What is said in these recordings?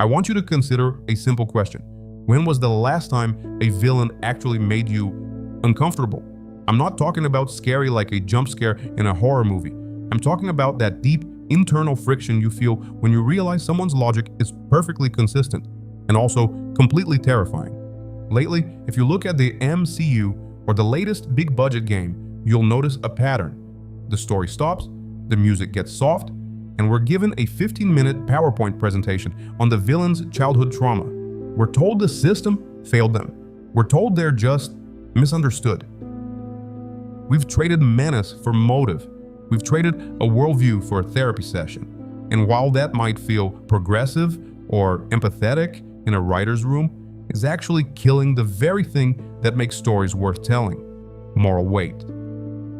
I want you to consider a simple question. When was the last time a villain actually made you uncomfortable? I'm not talking about scary like a jump scare in a horror movie. I'm talking about that deep internal friction you feel when you realize someone's logic is perfectly consistent and also completely terrifying. Lately, if you look at the MCU or the latest big budget game, you'll notice a pattern. The story stops, the music gets soft, and we're given a 15-minute PowerPoint presentation on the villain's childhood trauma. We're told the system failed them. We're told they're just misunderstood. We've traded menace for motive. We've traded a worldview for a therapy session. And while that might feel progressive or empathetic in a writer's room, it's actually killing the very thing that makes stories worth telling: moral weight.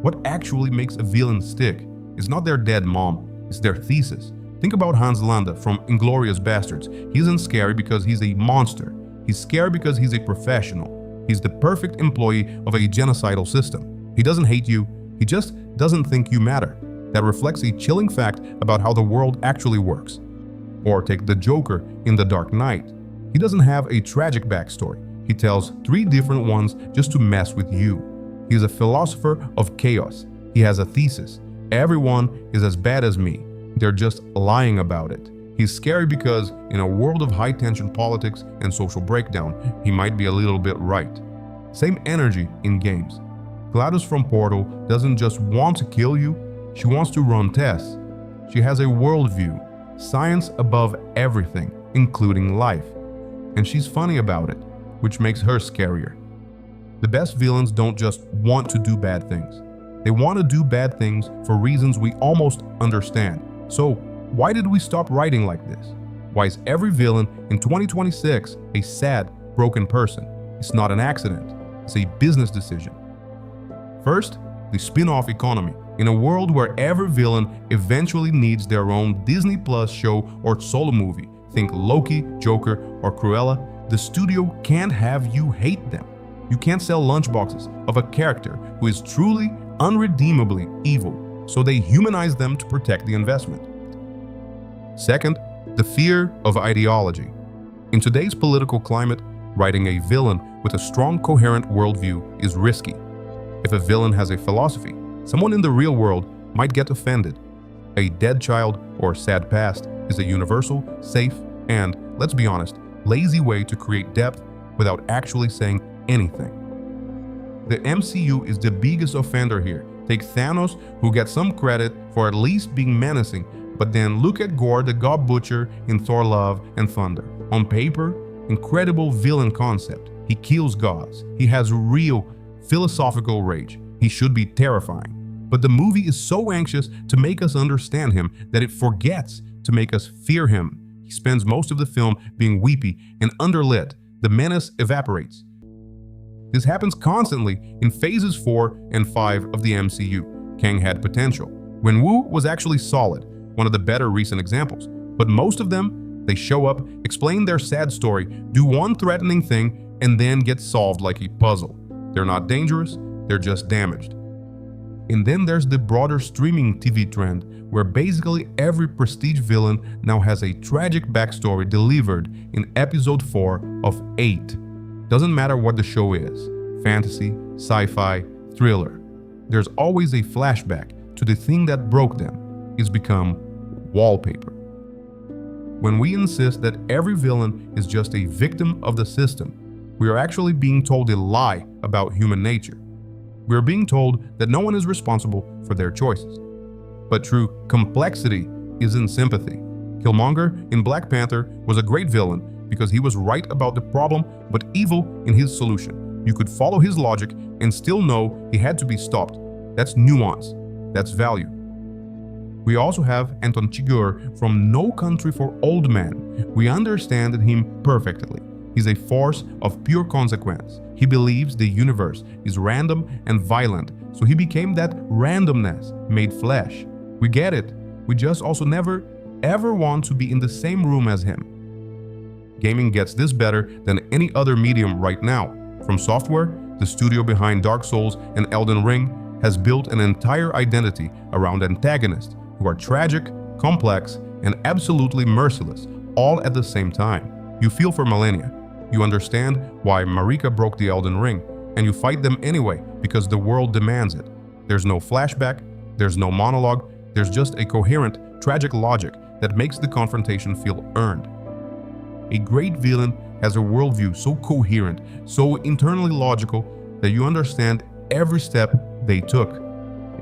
What actually makes a villain stick is not their dead mom, it's their thesis. Think about Landa from Inglourious Basterds. He isn't scary because he's a monster. He's scary because he's a professional. He's the perfect employee of a genocidal system. He doesn't hate you, he just doesn't think you matter. That reflects a chilling fact about how the world actually works. Or take the Joker in The Dark Knight. He doesn't have a tragic backstory. He tells 3 different ones just to mess with you. He's a philosopher of chaos. He has a thesis. Everyone is as bad as me. They're just lying about it. He's scary because in a world of high-tension politics and social breakdown, he might be a little bit right. Same energy in games. GLaDOS from Portal doesn't just want to kill you, she wants to run tests. She has a worldview, science above everything, including life. And she's funny about it, which makes her scarier. The best villains don't just want to do bad things. They want to do bad things for reasons we almost understand. So, why did we stop writing like this? Why is every villain in 2026 a sad, broken person? It's not an accident. It's a business decision. First, the spin-off economy. In a world where every villain eventually needs their own Disney Plus show or solo movie, think Loki, Joker, or Cruella, the studio can't have you hate them. You can't sell lunchboxes of a character who is truly, unredeemably evil, so they humanize them to protect the investment. Second, the fear of ideology. In today's political climate, writing a villain with a strong, coherent worldview is risky. If a villain has a philosophy, someone in the real world might get offended. A dead child or sad past is a universal, safe, and, let's be honest, lazy way to create depth without actually saying anything. The MCU is the biggest offender here. Take Thanos, who gets some credit for at least being menacing, but then look at Gore the God Butcher in Thor: Love and Thunder. On paper, incredible villain concept. He kills gods. He has real philosophical rage. He should be terrifying. But the movie is so anxious to make us understand him that it forgets to make us fear him. He spends most of the film being weepy and underlit. The menace evaporates. This happens constantly in phases 4 and 5 of the MCU. Kang had potential. Wenwu was actually solid, one of the better recent examples. But most of them, they show up, explain their sad story, do one threatening thing, and then get solved like a puzzle. They're not dangerous, they're just damaged. And then there's the broader streaming TV trend, where basically every prestige villain now has a tragic backstory delivered in episode 4 of 8. Doesn't matter what the show is, fantasy, sci-fi, thriller. There's always a flashback to the thing that broke them. It's become wallpaper. When we insist that every villain is just a victim of the system, we are actually being told a lie about human nature. We are being told that no one is responsible for their choices. But true complexity isn't sympathy. Killmonger in Black Panther was a great villain because he was right about the problem but evil in his solution. You could follow his logic and still know he had to be stopped. That's nuance. That's value. We also have Anton Chigurh from No Country for Old Men. We understand him perfectly. He's a force of pure consequence. He believes the universe is random and violent, so he became that randomness made flesh. We get it. We just also never, ever want to be in the same room as him. Gaming gets this better than any other medium right now. From Software, the studio behind Dark Souls and Elden Ring, has built an entire identity around antagonists who are tragic, complex, and absolutely merciless, all at the same time. You feel for Malenia. You understand why Marika broke the Elden Ring, and you fight them anyway because the world demands it. There's no flashback, there's no monologue, there's just a coherent, tragic logic that makes the confrontation feel earned. A great villain has a worldview so coherent, so internally logical that you understand every step they took,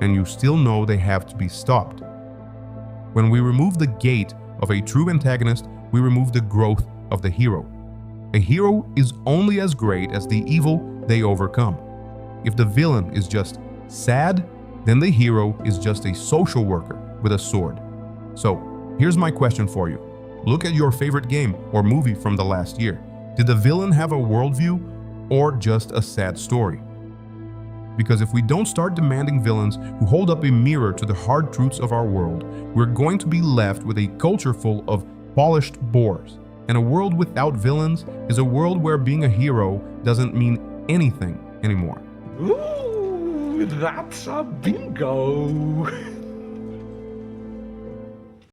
and you still know they have to be stopped. When we remove the gate of a true antagonist, we remove the growth of the hero. A hero is only as great as the evil they overcome. If the villain is just sad, then the hero is just a social worker with a sword. So, here's my question for you. Look at your favorite game or movie from the last year. Did the villain have a worldview or just a sad story? Because if we don't start demanding villains who hold up a mirror to the hard truths of our world, we're going to be left with a culture full of polished bores. And a world without villains is a world where being a hero doesn't mean anything anymore. Ooh, that's a bingo!